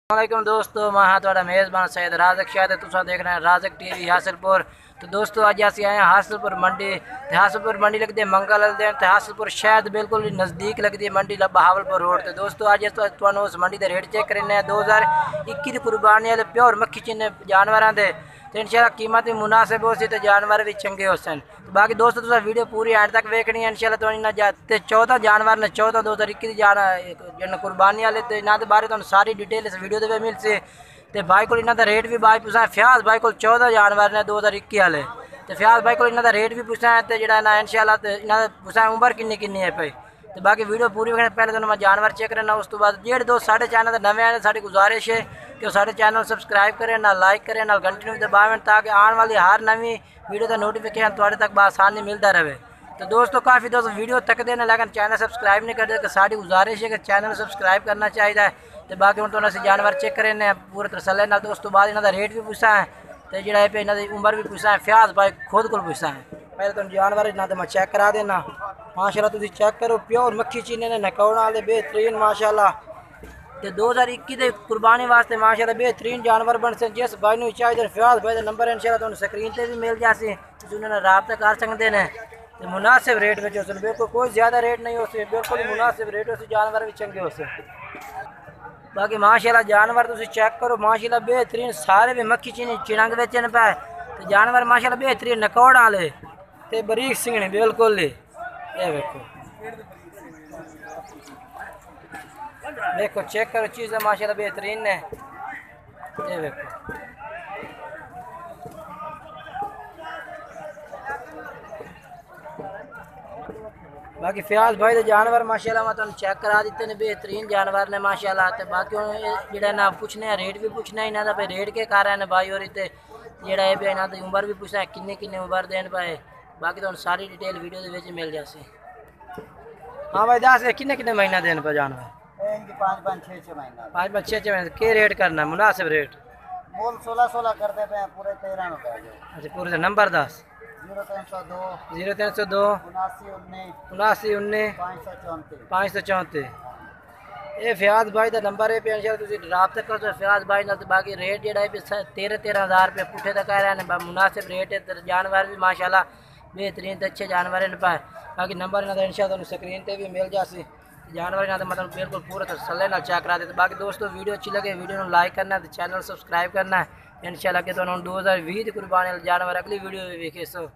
वालेकुम दोस्तों, मैं हाँ थोड़ा मेज़बान सैयद राज़क शायद तुसा देख रहे हैं राज़क टीवी हासिलपुर। तो दोस्तों अज असी आए हैं हासिलपुर मंडी। हासिलपुर मंडी लगती है मंगल दिन, तो हासिलपुर शहर बिल्कुल नज़दीक लगती है मंडी बहावलपुर रोड। तो दोस्तों अज तुहानू उस मंडी के रेट चेक करने 2021 की कुर्बानी वाले प्योर मक्खी चिन्ह जानवरों के। तो इंशाल्लाह कीमत भी मुनासिब हो सी, तो जानवर भी चंगे हो सन। तो बाकी दोस्तों तुसा वीडियो पूरी एंड तक वेखनी है इंशाल्लाह। तो इन्हें 14 जानवर ने 14 2021 की कुर्बानी वाले, तो इन्हों के बारे सारी डिटेल इस वीडियो के मिल सी। तो भाई को इन्हों का रेट भी बाई पूछा। फ्याज भाई को 14 जानवर ने 2021 वाले, तो फ्याज भाई को इन्हों का रेट भी पूछा है। तो जो इंशाल्लाह तो इन्हों पूछा उम्र किन्नी किन्नी है भाई। तो बाकी वीडियो पूरी वेखने पहले तो मैं जानवर चेक करना, उस तो बाद जेडे दोस्त साढ़े चैनल नवे आए साड़ी गुजारिश है कि साढ़े चैनल सबसक्राइब करें, ना लाइक करें, ना घंटी भी दबावें, ताकि आने वाली हर नवी वीडियो का नोटिफिकेशन थोड़े तक आसानी मिलता रहे। तो दोस्तों काफ़ी दोस्त वीडियो तक देने लेकिन चैनल सबसक्राइब नहीं करते, तो साड़ी गुजारिश है कि चैनल सबसक्राइब करना चाहिए। तो बाकी हम तो जानवर चेक करें पूरे तसल्ले नाल। तो उस तो बाद इन्हों रेट भी पूछा है, तो जो इन्हों की उम्र भी पूछा है। फ्याज भाई खुद को पूछा है। पहले तो जानवर ना तो मैं चेक करा देना। माशाल्लाह तुम चेक करो, प्योर मक्खी चीने ने नकौण वाले बेहतरीन माशाल्लाह। तो 2021 की कुर्बानी वास्ते माशाल्लाह बेहतरीन जानवर बन से। जिस भाई को चाहिए फ्याज भाई का नंबर इंशाल्लाह तुहानू स्क्रीन पर भी मिल जासी, तुम उन्होंने रबता कर सकते हैं। तो मुनासिब रेट में हो बिल्कुल कोई ज़्यादा रेट नहीं हो सी, बिल्कुल मुनासिब रेट हो सी, जानवर भी चंगे हो से। बाकी माशाल्लाह जानवर तुम चेक करो माशाल्लाह बेहतरीन सारे भी मक्खी चीनी चिड़ंग बेचन पाए। तो जानवर माशाल्लाह बेहतरीन नकौड़ वाले ते बरीक सिंगने बिल्कुल। ये देखो देखो चेक करो चीज़ें माशाल्लाह बेहतरीन है। ये देखो बाकी फ्याज भाई तो जानवर माशाल्लाह मैं तुम चेक करा दिते ने बेहतरीन जानवर ने माशाल्लाह। तो बाकी जो ना पूछने रेट भी पूछना इन्हों का भाई रेट के कारण है भाई। और इतने जोड़ा है भी इन्हों की उम्र भी पूछना है किन्ने किन्ने उम्र देन पाए। बाकी तो सारी डिटेल वीडियो के मिल जासी। हाँ भाई दस किन्ने किन्ने महीना देन पे जानवर? 5 6 महीने। के रेट करना मुनासिब रेट? मोल 16 करते पे पूरे 13 में। अच्छा पूरे नंबर 10 0302 79 19 534। ये फ्याज भाई का नंबर है। इंशाल्लाह रबता करो तो फ्याज भाई ना। बाकी रेट जो है 13 हज़ार रुपये पुठे तक कह रहे हैं, मुनासिब रेट है। तो जानवर भी माशाल्लाह बेहतरीन तो अच्छे जानवर इन पाए। बाकी नंबर इन्होंने इंशाल्लाह स्क्रीन पर भी मिल जासी। जानवर इन्होंने मतलब बिल्कुल पूरे तसल्ले नाल चेक करा दे। बाकी दोस्तों वीडियो अच्छी लगे वीडियो को लाइक करना, तो चैनल सबसक्राइब करना है। इंशाल्लाह कि 2020 की कुर्बानी जानवर अगली वीडियो भी देखे सो।